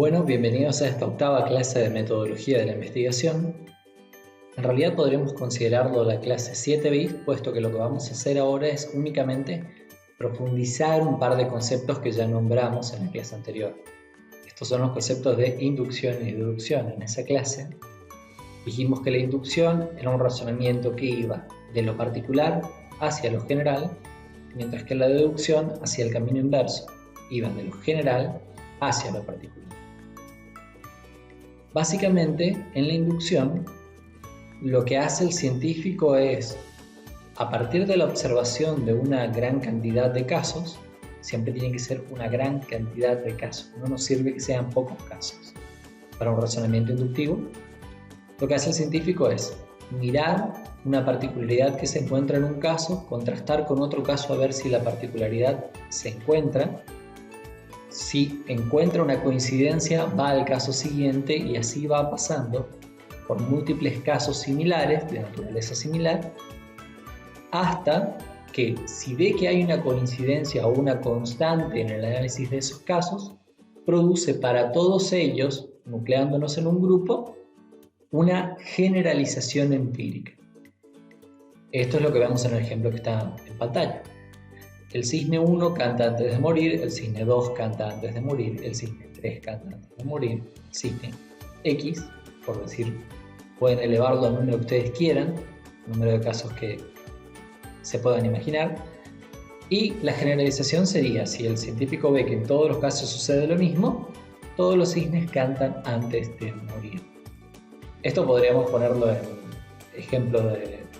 Bueno, bienvenidos a esta octava clase de metodología de la investigación. En realidad podríamos considerarlo la clase 7 bis, puesto que lo que vamos a hacer ahora es únicamente profundizar un par de conceptos que ya nombramos en la clase anterior. Estos son los conceptos de inducción y deducción. En esa clase dijimos que la inducción era un razonamiento que iba de lo particular hacia lo general, mientras que la deducción hacia el camino inverso, iba de lo general hacia lo particular. Básicamente, en la inducción, lo que hace el científico es, a partir de la observación de una gran cantidad de casos, siempre tiene que ser una gran cantidad de casos, no nos sirve que sean pocos casos. Para un razonamiento inductivo, lo que hace el científico es mirar una particularidad que se encuentra en un caso, contrastar con otro caso a ver si la particularidad se encuentra. Si encuentra una coincidencia, va al caso siguiente y así va pasando por múltiples casos similares, de naturaleza similar, hasta que si ve que hay una coincidencia o una constante en el análisis de esos casos, produce para todos ellos, nucleándonos en un grupo, una generalización empírica. Esto es lo que vemos en el ejemplo que está en pantalla. El cisne 1 canta antes de morir, el cisne 2 canta antes de morir, el cisne 3 canta antes de morir, el cisne X, por decir, pueden elevarlo al número que ustedes quieran, el número de casos que se puedan imaginar, y la generalización sería, si el científico ve que en todos los casos sucede lo mismo, todos los cisnes cantan antes de morir. Esto podríamos ponerlo en ejemplo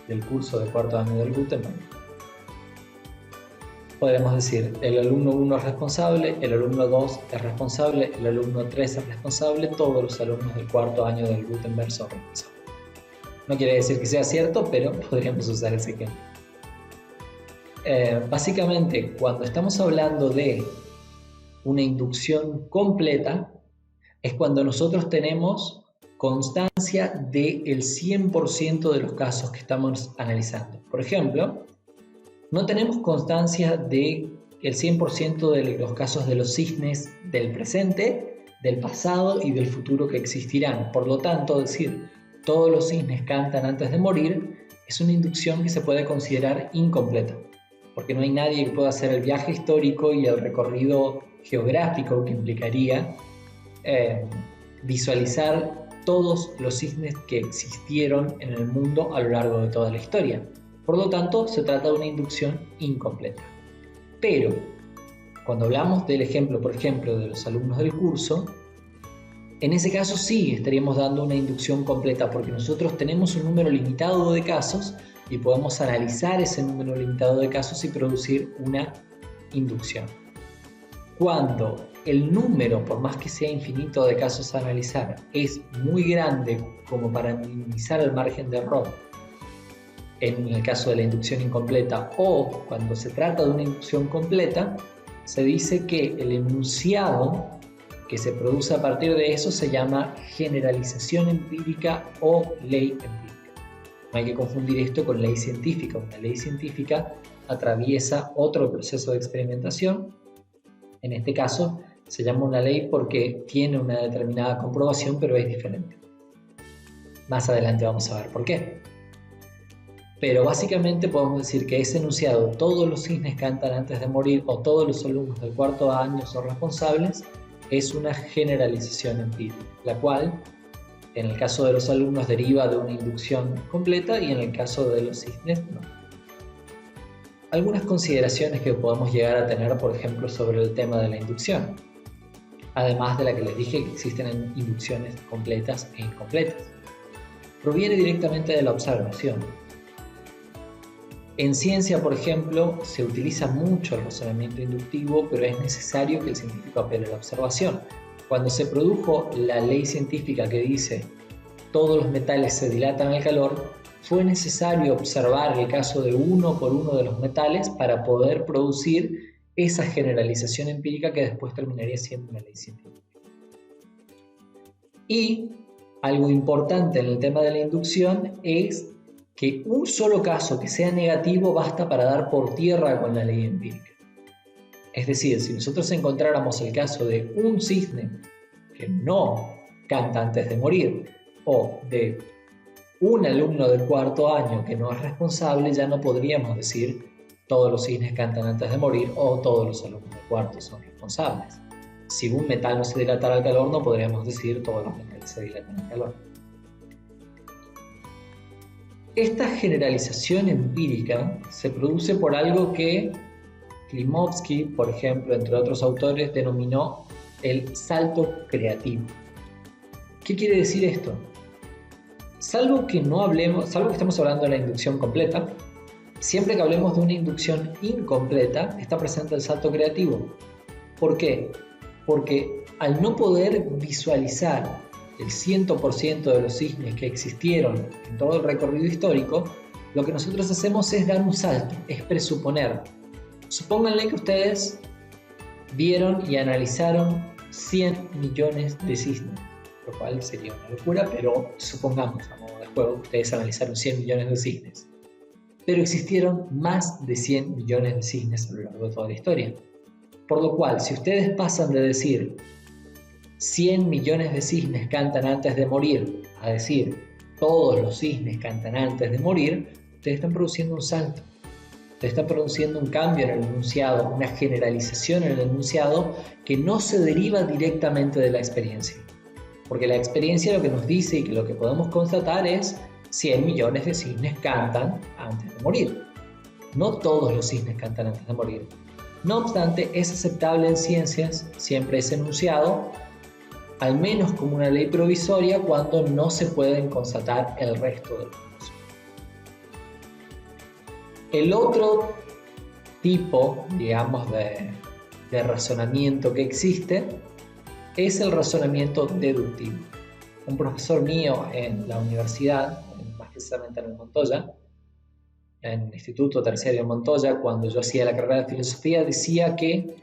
del curso de cuarto año del Gutenberg. Podemos decir, el alumno 1 es responsable, el alumno 2 es responsable, el alumno 3 es responsable, todos los alumnos del cuarto año del Gutenberg son responsables. No quiere decir que sea cierto, pero podríamos usar ese ejemplo. Básicamente, cuando estamos hablando de una inducción completa, es cuando nosotros tenemos constancia del 100% de los casos que estamos analizando. Por ejemplo, no tenemos constancia del 100% de los casos de los cisnes del presente, del pasado y del futuro que existirán. Por lo tanto, decir todos los cisnes cantan antes de morir es una inducción que se puede considerar incompleta, porque no hay nadie que pueda hacer el viaje histórico y el recorrido geográfico que implicaría visualizar todos los cisnes que existieron en el mundo a lo largo de toda la historia. Por lo tanto, se trata de una inducción incompleta. Pero, cuando hablamos del ejemplo, por ejemplo, de los alumnos del curso, en ese caso sí estaríamos dando una inducción completa, porque nosotros tenemos un número limitado de casos y podemos analizar ese número limitado de casos y producir una inducción. Cuando el número, por más que sea infinito de casos a analizar, es muy grande como para minimizar el margen de error, en el caso de la inducción incompleta, o cuando se trata de una inducción completa, se dice que el enunciado que se produce a partir de eso se llama generalización empírica o ley empírica. No hay que confundir esto con ley científica. Una ley científica atraviesa otro proceso de experimentación. En este caso se llama una ley porque tiene una determinada comprobación, pero es diferente. Más adelante vamos a ver por qué. Pero básicamente podemos decir que ese enunciado, todos los cisnes cantan antes de morir o todos los alumnos del cuarto año son responsables, es una generalización empírica, la cual en el caso de los alumnos deriva de una inducción completa y en el caso de los cisnes no. Algunas consideraciones que podemos llegar a tener, por ejemplo, sobre el tema de la inducción, además de la que les dije que existen inducciones completas e incompletas, proviene directamente de la observación. En ciencia, por ejemplo, se utiliza mucho el razonamiento inductivo, pero es necesario que el científico apele a la observación. Cuando se produjo la ley científica que dice todos los metales se dilatan al calor, fue necesario observar el caso de uno por uno de los metales para poder producir esa generalización empírica que después terminaría siendo una ley científica. Y algo importante en el tema de la inducción es que un solo caso que sea negativo basta para dar por tierra con la ley empírica. Es decir, si nosotros encontráramos el caso de un cisne que no canta antes de morir, o de un alumno del cuarto año que no es responsable, ya no podríamos decir todos los cisnes cantan antes de morir o todos los alumnos del cuarto son responsables. Si un metal no se dilatara al calor, no podríamos decir todos los metales se dilatan al calor. Esta generalización empírica se produce por algo que Klimovsky, por ejemplo, entre otros autores, denominó el salto creativo. ¿Qué quiere decir esto? Salvo que estemos hablando de la inducción completa, siempre que hablemos de una inducción incompleta, está presente el salto creativo. ¿Por qué? Porque al no poder visualizar el 100% de los cisnes que existieron en todo el recorrido histórico, lo que nosotros hacemos es dar un salto, es presuponer. Supónganle que ustedes vieron y analizaron 100 millones de cisnes, lo cual sería una locura, pero supongamos, a modo de juego, ustedes analizaron 100 millones de cisnes. Pero existieron más de 100 millones de cisnes a lo largo de toda la historia. Por lo cual, si ustedes pasan de decir 100 millones de cisnes cantan antes de morir a decir todos los cisnes cantan antes de morir, ustedes están produciendo un salto. Ustedes están produciendo un cambio en el enunciado, una generalización en el enunciado que no se deriva directamente de la experiencia. Porque la experiencia lo que nos dice y que lo que podemos constatar es 100 millones de cisnes cantan antes de morir. No todos los cisnes cantan antes de morir. No obstante, es aceptable en ciencias siempre ese enunciado, al menos como una ley provisoria cuando no se pueden constatar el resto de los casos. El otro tipo, digamos, de razonamiento que existe es el razonamiento deductivo. Un profesor mío en la universidad, más precisamente en el Montoya, en el Instituto Terciario Montoya, cuando yo hacía la carrera de filosofía, decía que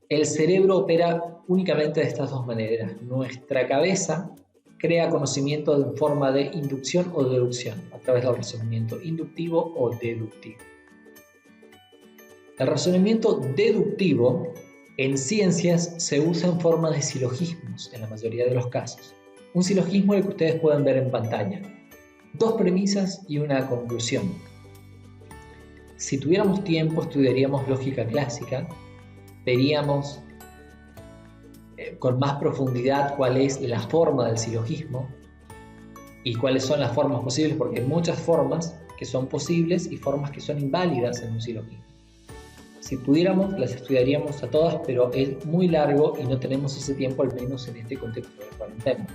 el cerebro opera únicamente de estas dos maneras. Nuestra cabeza crea conocimiento en forma de inducción o deducción, a través del razonamiento inductivo o deductivo. El razonamiento deductivo en ciencias se usa en forma de silogismos en la mayoría de los casos. Un silogismo es el que ustedes pueden ver en pantalla. Dos premisas y una conclusión. Si tuviéramos tiempo, estudiaríamos lógica clásica, veríamos con más profundidad cuál es la forma del silogismo y cuáles son las formas posibles, porque hay muchas formas que son posibles y formas que son inválidas en un silogismo. Si pudiéramos, las estudiaríamos a todas, pero es muy largo y no tenemos ese tiempo, al menos en este contexto de cuarentena.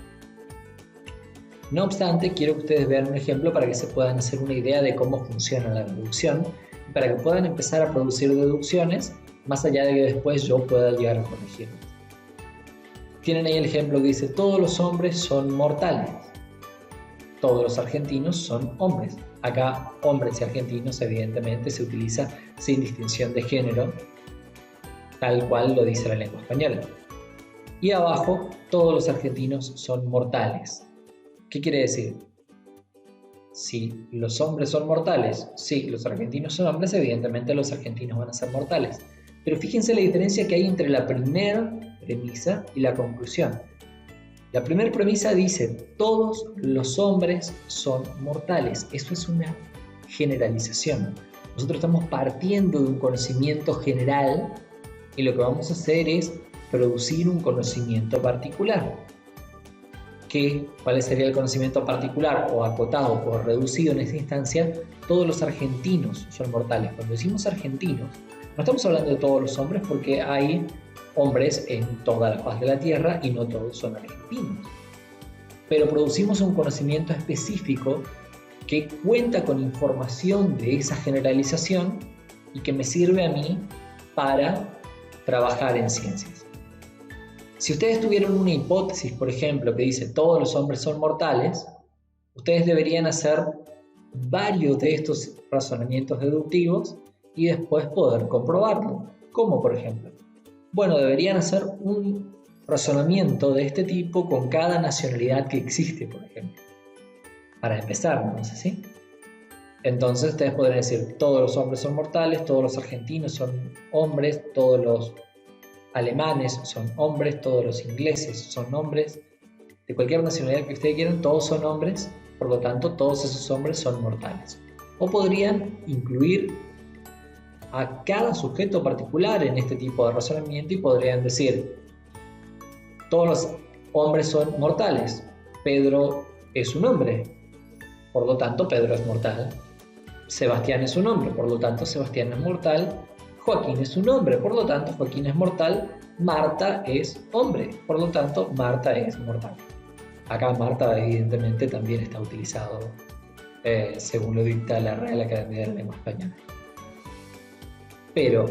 No obstante, quiero que ustedes vean un ejemplo para que se puedan hacer una idea de cómo funciona la deducción y para que puedan empezar a producir deducciones más allá de que después yo pueda llegar a corregirlas. Tienen ahí el ejemplo que dice: todos los hombres son mortales, todos los argentinos son hombres. Acá hombres y argentinos evidentemente se utiliza sin distinción de género, tal cual lo dice la lengua española. Y abajo, todos los argentinos son mortales. ¿Qué quiere decir? Si los hombres son mortales, si los argentinos son hombres, evidentemente los argentinos van a ser mortales. Pero fíjense la diferencia que hay entre la primera premisa y la conclusión. La primera premisa dice: todos los hombres son mortales. Eso es una generalización. Nosotros estamos partiendo de un conocimiento general y lo que vamos a hacer es producir un conocimiento particular. ¿Cuál sería el conocimiento particular o acotado o reducido en esta instancia? Todos los argentinos son mortales. Cuando decimos argentinos, no estamos hablando de todos los hombres, porque hay hombres en toda la faz de la tierra y no todos son argentinos. Pero producimos un conocimiento específico que cuenta con información de esa generalización y que me sirve a mí para trabajar en ciencias. Si ustedes tuvieran una hipótesis, por ejemplo, que dice todos los hombres son mortales, ustedes deberían hacer varios de estos razonamientos deductivos y después poder comprobarlo. ¿Cómo, por ejemplo? Bueno, deberían hacer un razonamiento de este tipo con cada nacionalidad que existe, por ejemplo. Para empezar, ¿no es así? Entonces ustedes podrían decir: todos los hombres son mortales, todos los argentinos son hombres, todos los alemanes son hombres, todos los ingleses son hombres, de cualquier nacionalidad que ustedes quieran, todos son hombres, por lo tanto todos esos hombres son mortales. O podrían incluir a cada sujeto particular en este tipo de razonamiento y podrían decir, todos los hombres son mortales, Pedro es un hombre, por lo tanto Pedro es mortal. Sebastián es un hombre, por lo tanto Sebastián es mortal. Joaquín es un hombre, por lo tanto Joaquín es mortal. Marta es hombre, por lo tanto Marta es mortal. Acá Marta evidentemente también está utilizado según lo dicta la Real Academia de la Lengua Española. Pero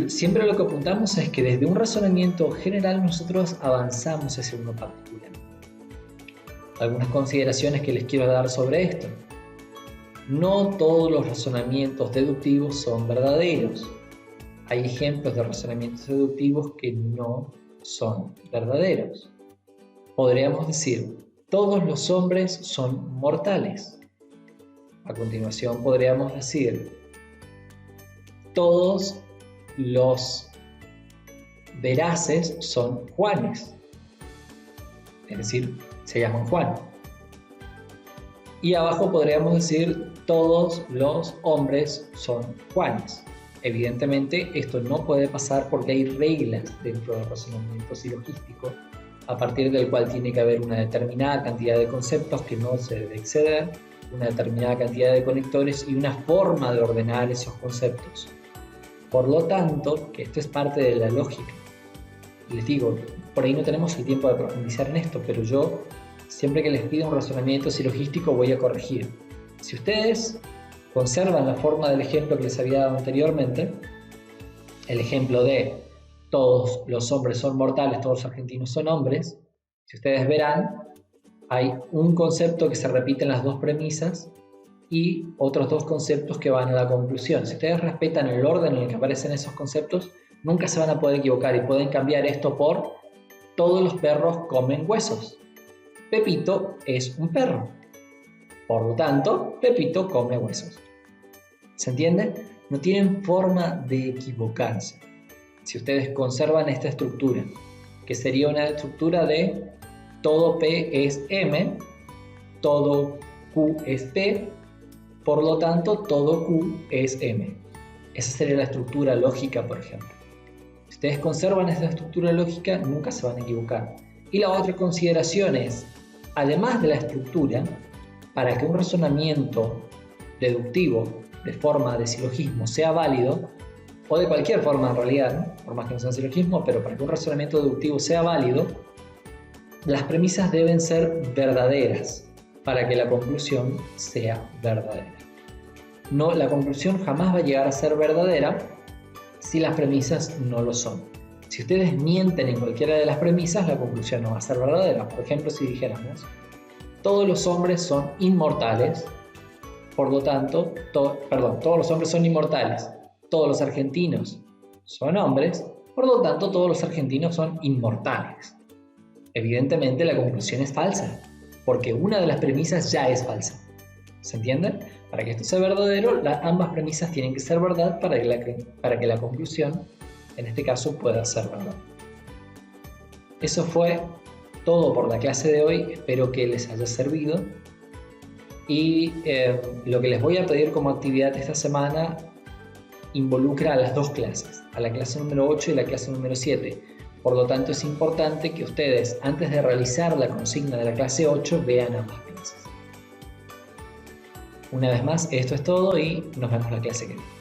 siempre lo que apuntamos es que desde un razonamiento general nosotros avanzamos hacia uno particular. Algunas consideraciones que les quiero dar sobre esto. No todos los razonamientos deductivos son verdaderos. Hay ejemplos de razonamientos deductivos que no son verdaderos. Podríamos decir, todos los hombres son mortales. A continuación podríamos decir, todos los veraces son Juanes. Es decir, se llaman Juan. Y abajo podríamos decir, todos los hombres son Juanes. Evidentemente esto no puede pasar porque hay reglas dentro del razonamiento silogístico a partir del cual tiene que haber una determinada cantidad de conceptos que no se debe exceder, una determinada cantidad de conectores y una forma de ordenar esos conceptos. Por lo tanto, que esto es parte de la lógica. Les digo, por ahí no tenemos el tiempo de profundizar en esto, pero yo siempre que les pido un razonamiento silogístico voy a corregir. Si ustedes conservan la forma del ejemplo que les había dado anteriormente, el ejemplo de todos los hombres son mortales, todos los argentinos son hombres, si ustedes verán, hay un concepto que se repite en las dos premisas y otros dos conceptos que van a la conclusión. Si ustedes respetan el orden en el que aparecen esos conceptos, nunca se van a poder equivocar y pueden cambiar esto por todos los perros comen huesos. Pepito es un perro. Por lo tanto, Pepito come huesos. ¿Se entiende? No tienen forma de equivocarse. Si ustedes conservan esta estructura, que sería una estructura de todo P es M, todo Q es P, por lo tanto, todo Q es M. Esa sería la estructura lógica, por ejemplo. Si ustedes conservan esta estructura lógica, nunca se van a equivocar. Y la otra consideración es, además de la estructura, para que un razonamiento deductivo de forma de silogismo sea válido, o de cualquier forma en realidad, por más que no sea silogismo, pero para que un razonamiento deductivo sea válido, las premisas deben ser verdaderas para que la conclusión sea verdadera. No, la conclusión jamás va a llegar a ser verdadera si las premisas no lo son. Si ustedes mienten en cualquiera de las premisas, la conclusión no va a ser verdadera. Por ejemplo, si dijéramos, todos los hombres son inmortales, por lo tanto, todos los hombres son inmortales, todos los argentinos son hombres, por lo tanto, todos los argentinos son inmortales. Evidentemente, la conclusión es falsa, porque una de las premisas ya es falsa. ¿Se entiende? Para que esto sea verdadero, ambas premisas tienen que ser verdad para que la conclusión, en este caso, pueda ser verdad. Eso fue todo por la clase de hoy. Espero que les haya servido. Y lo que les voy a pedir como actividad esta semana involucra a las dos clases, a la clase número 8 y la clase número 7. Por lo tanto, es importante que ustedes, antes de realizar la consigna de la clase 8, vean ambas clases. Una vez más, esto es todo y nos vemos la clase que viene.